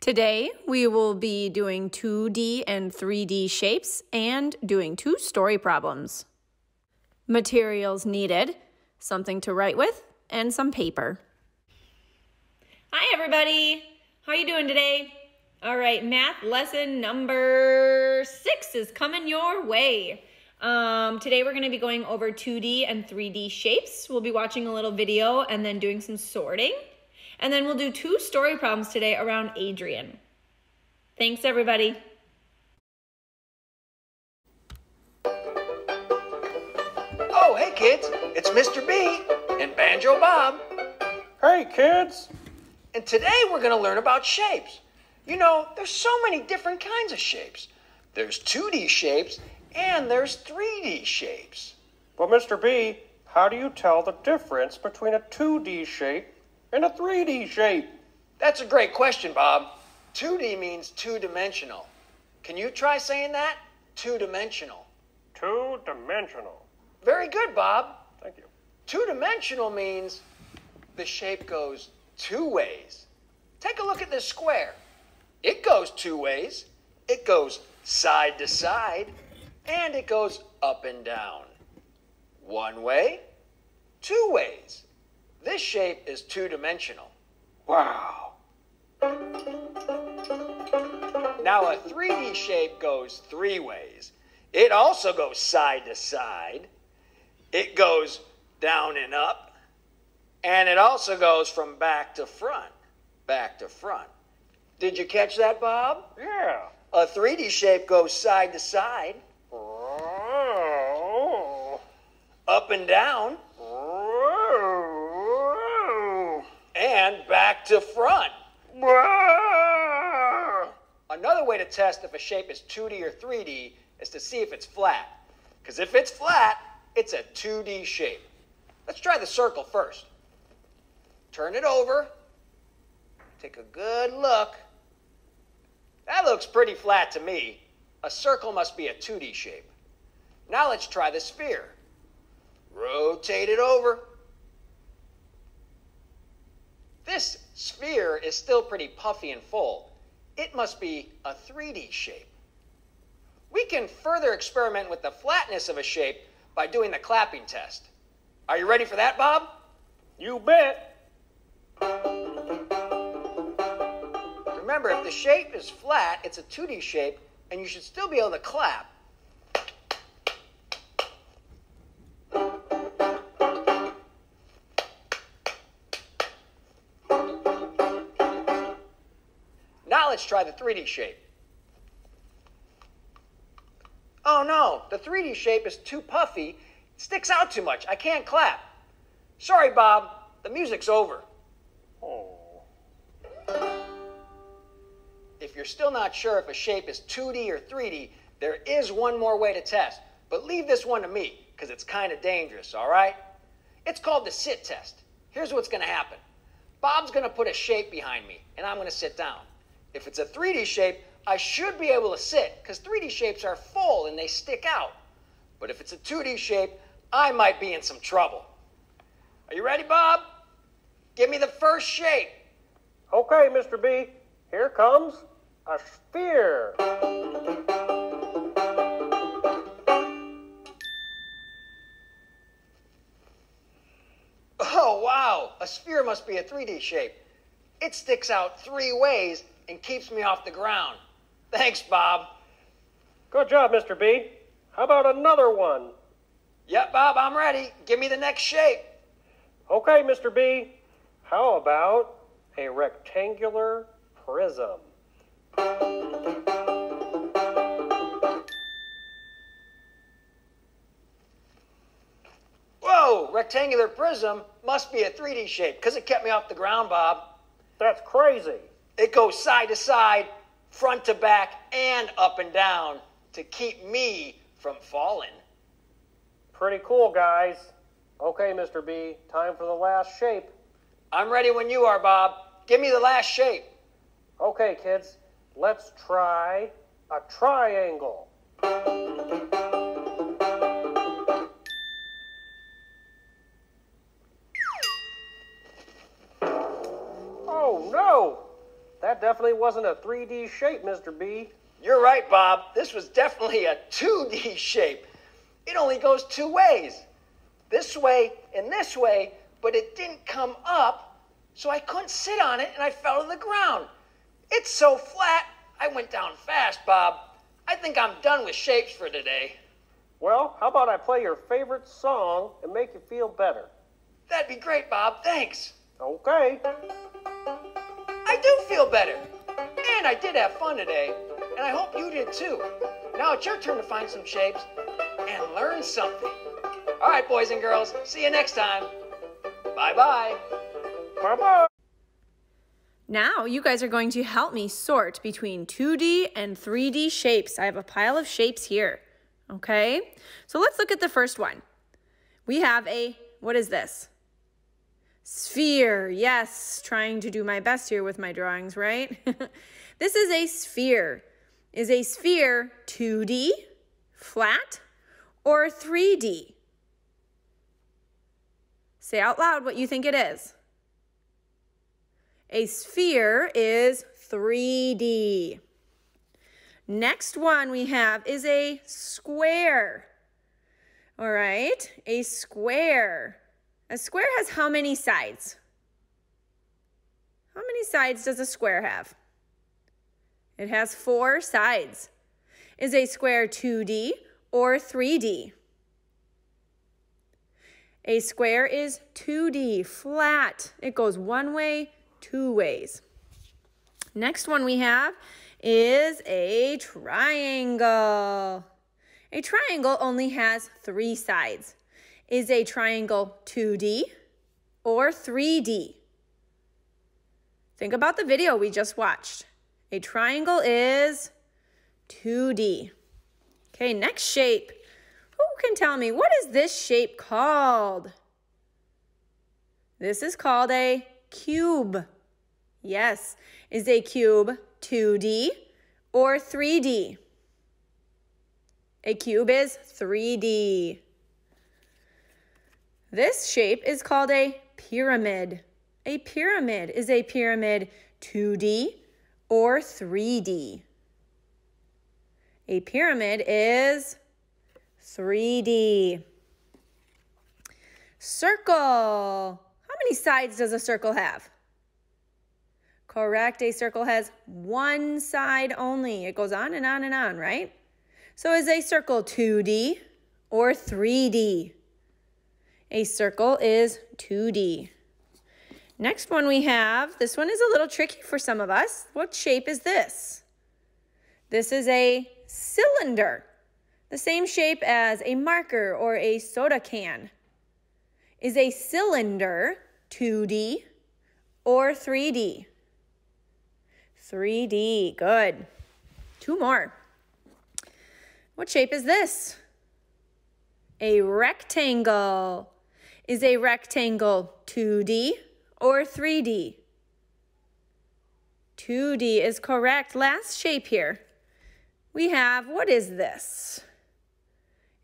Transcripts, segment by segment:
Today, we will be doing 2D and 3D shapes and doing 2 story problems. Materials needed, something to write with, and some paper. Hi everybody! How are you doing today? All right, math lesson number 6 is coming your way. Today we're going to be going over 2D and 3D shapes. We'll be watching a little video and then doing some sorting. And then we'll do 2 story problems today around Adrian. Thanks, everybody. Oh, hey, kids. It's Mr. B and Banjo Bob. Hey, kids. And today we're going to learn about shapes. You know, there's so many different kinds of shapes. There's 2D shapes and there's 3D shapes. Well, Mr. B, how do you tell the difference between a 2D shape and a 3D shape? That's a great question, Bob. 2D means two-dimensional. Can you try saying that? Two-dimensional. Two-dimensional. Very good, Bob. Thank you. Two-dimensional means the shape goes 2 ways. Take a look at this square. It goes 2 ways. It goes side to side, and it goes up and down. 1 way, 2 ways. This shape is two-dimensional. Wow. Now a 3D shape goes 3 ways. It also goes side to side. It goes down and up. And it also goes from back to front. Back to front. Did you catch that, Bob? Yeah. A 3D shape goes side to side. Oh. Up and down. And back to front. Another way to test if a shape is 2D or 3D is to see if it's flat. Because if it's flat, it's a 2D shape. Let's try the circle first. Turn it over. Take a good look. That looks pretty flat to me. A circle must be a 2D shape. Now let's try the sphere. Rotate it over. This sphere is still pretty puffy and full. It must be a 3D shape. We can further experiment with the flatness of a shape by doing the clapping test. Are you ready for that, Bob? You bet. Remember, if the shape is flat, it's a 2D shape, and you should still be able to clap. Now let's try the 3D shape. Oh no, the 3D shape is too puffy. It sticks out too much. I can't clap. Sorry, Bob. The music's over. Oh. If you're still not sure if a shape is 2D or 3D, there is one more way to test. But leave this one to me, because it's kind of dangerous, all right? It's called the sit test. Here's what's going to happen. Bob's going to put a shape behind me, and I'm going to sit down. If it's a 3D shape, I should be able to sit, because 3D shapes are full and they stick out. But if it's a 2D shape, I might be in some trouble. Are you ready, Bob? Give me the first shape. Okay, Mr. B. Here comes a sphere. Oh, wow. A sphere must be a 3D shape. It sticks out 3 ways and keeps me off the ground. Thanks, Bob. Good job, Mr. B. How about another one? Yep, Bob, I'm ready. Give me the next shape. Okay, Mr. B. How about a rectangular prism? Whoa, rectangular prism must be a 3D shape because it kept me off the ground, Bob. That's crazy. It goes side to side, front to back, and up and down to keep me from falling. Pretty cool, guys. Okay, Mr. B, time for the last shape. I'm ready when you are, Bob. Give me the last shape. Okay, kids, let's try a triangle. That definitely wasn't a 3D shape, Mr. B. You're right, Bob. This was definitely a 2D shape. It only goes two ways. This way and this way, but it didn't come up, so I couldn't sit on it and I fell to the ground. It's so flat, I went down fast, Bob. I think I'm done with shapes for today. Well, how about I play your favorite song and make you feel better? That'd be great, Bob. Thanks. Okay. I do feel better. And I did have fun today. And I hope you did too. Now it's your turn to find some shapes and learn something. All right, boys and girls. See you next time. Bye-bye. Bye-bye. Now you guys are going to help me sort between 2D and 3D shapes. I have a pile of shapes here. Okay? So let's look at the first one. We have what is this? Sphere. Yes, trying to do my best here with my drawings, right? This is a sphere. Is a sphere 2D, flat, or 3D? Say out loud what you think it is. A sphere is 3D. Next one we have is a square. All right, a square. A square has how many sides? How many sides does a square have? It has 4 sides. Is a square 2D or 3D? A square is 2D, flat. It goes one way, 2 ways. Next one we have is a triangle. A triangle only has 3 sides. Is a triangle 2D or 3D? Think about the video we just watched. A triangle is 2D. Okay, next shape. Who can tell me, what is this shape called? This is called a cube. Yes, is a cube 2D or 3D? A cube is 3D. This shape is called a pyramid. A pyramid. Is a pyramid 2D or 3D? A pyramid is 3D. Circle. How many sides does a circle have? Correct. A circle has 1 side only. It goes on and on and on, right? So is a circle 2D or 3D? A circle is 2D. Next one we have, this one is a little tricky for some of us. What shape is this? This is a cylinder, the same shape as a marker or a soda can. Is a cylinder 2D or 3D? 3D, good. 2 more. What shape is this? A rectangle. Is a rectangle 2D or 3D? 2D is correct. Last shape here. We have, what is this?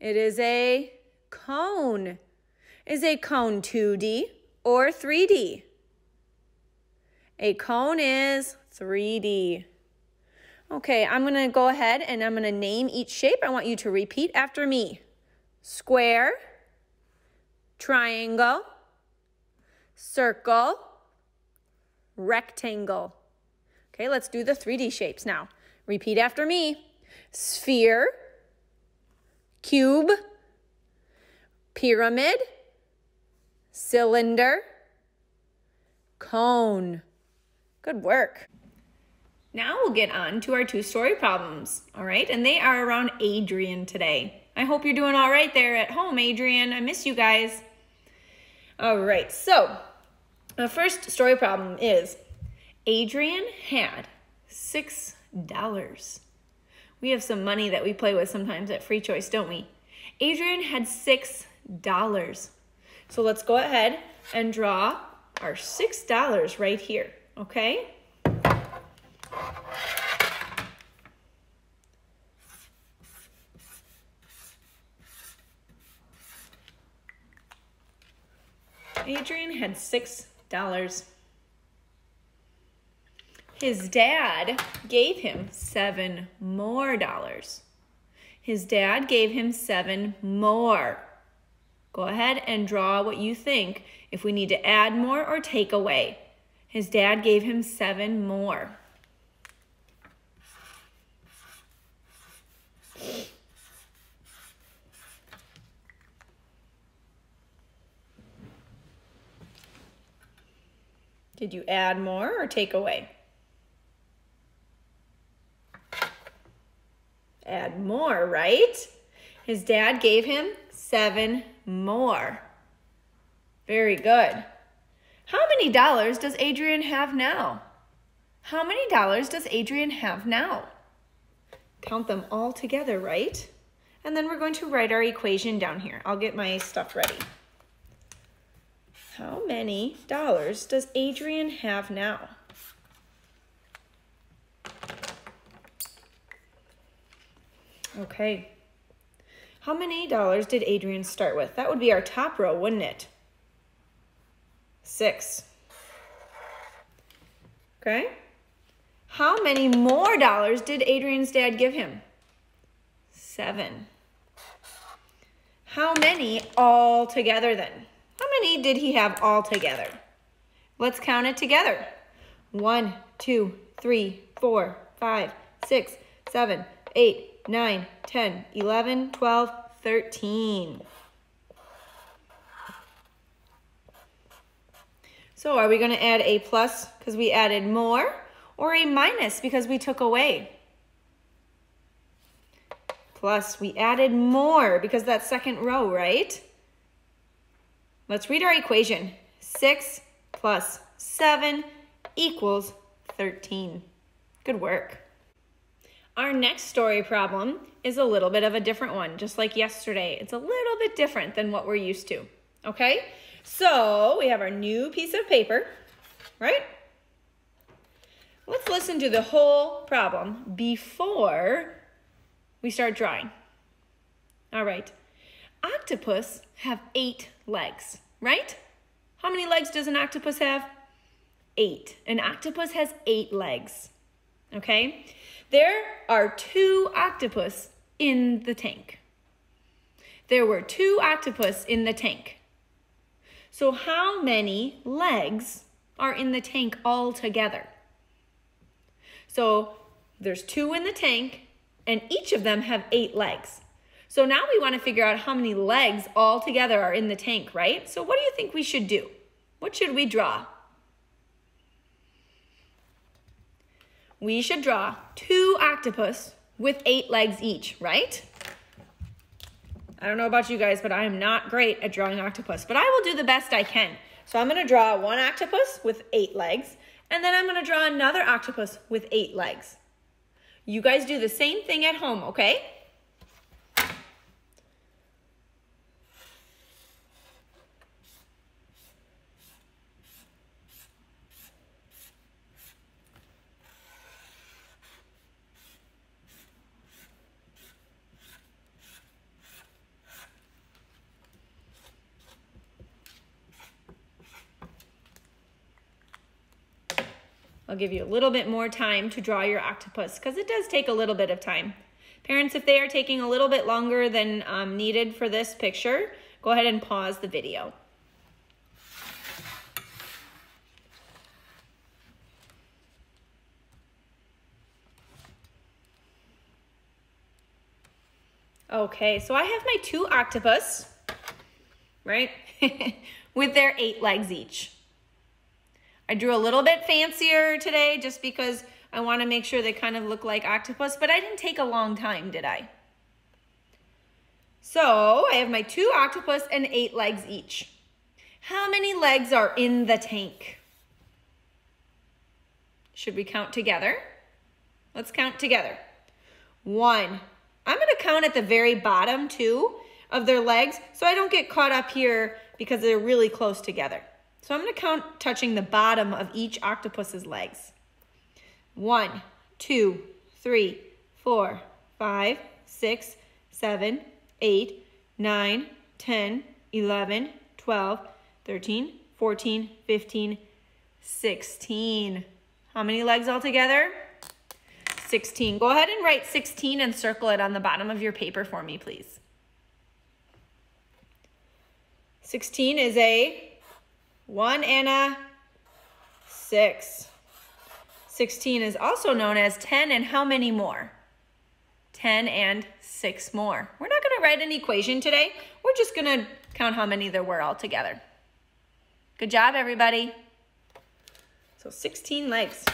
It is a cone. Is a cone 2D or 3D? A cone is 3D. Okay, I'm going to go ahead and I'm going to name each shape. I want you to repeat after me. Square, triangle, circle, rectangle. Okay, let's do the 3D shapes now. Repeat after me. Sphere, cube, pyramid, cylinder, cone. Good work. Now we'll get on to our 2-story problems, all right? And they are around Adrian today. I hope you're doing all right there at home, Adrian. I miss you guys. All right, so the first story problem is Adrian had $6. We have some money that we play with sometimes at Free Choice, don't we? Adrian had $6. So let's go ahead and draw our $6 right here, okay? Adrian had $6. His dad gave him $7 more. His dad gave him 7 more. Go ahead and draw what you think if we need to add more or take away. His dad gave him 7 more. Did you add more or take away? Add more, right? His dad gave him 7 more. Very good. How many dollars does Adrian have now? How many dollars does Adrian have now? Count them all together, right? And then we're going to write our equation down here. I'll get my stuff ready. How many dollars does Adrian have now? Okay. How many dollars did Adrian start with? That would be our top row, wouldn't it? 6. Okay. How many more dollars did Adrian's dad give him? 7. How many all together then? How many did he have all together? Let's count it together. 1, 2, 3, 4, 5, 6, 7, 8, 9, 10, 11, 12, 13. So are we going to add a plus because we added more, or a minus because we took away? Plus, we added more because that second row, right? Let's read our equation. 6 plus 7 equals 13. Good work. Our next story problem is a little bit of a different one, just like yesterday. It's a little bit different than what we're used to, okay? So we have our new piece of paper, right? Let's listen to the whole problem before we start drawing. All right. Octopus have 8 legs, right? How many legs does an octopus have? 8. An octopus has 8 legs, okay? There are 2 octopus in the tank. There were 2 octopus in the tank. So how many legs are in the tank altogether? So there's 2 in the tank, and each of them have 8 legs. So now we want to figure out how many legs all together are in the tank, right? So what do you think we should do? What should we draw? We should draw 2 octopus with 8 legs each, right? I don't know about you guys, but I am not great at drawing octopus, but I will do the best I can. So I'm going to draw 1 octopus with 8 legs, and then I'm going to draw another octopus with 8 legs. You guys do the same thing at home, okay? I'll give you a little bit more time to draw your octopus because it does take a little bit of time. Parents, if they are taking a little bit longer than needed for this picture, go ahead and pause the video. Okay, so I have my 2 octopus, right, with their 8 legs each. I drew a little bit fancier today just because I want to make sure they kind of look like octopus, but I didn't take a long time, did I? So I have my 2 octopus and 8 legs each. How many legs are in the tank? Should we count together? Let's count together. 1. I'm going to count at the very bottom, too, of their legs so I don't get caught up here because they're really close together. So I'm going to count touching the bottom of each octopus's legs. 1, 2, 3, 4, 5, 6, 7, 8, 9, 10, 11, 12, 13, 14, 15, 16. How many legs altogether? 16. Go ahead and write 16 and circle it on the bottom of your paper for me, please. 16 is a 1 and a 6. 16 is also known as 10 and how many more? 10 and 6 more. We're not going to write an equation today. We're just going to count how many there were altogether. Good job, everybody. So 16 legs.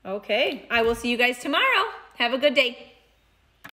Okay, I will see you guys tomorrow. Have a good day.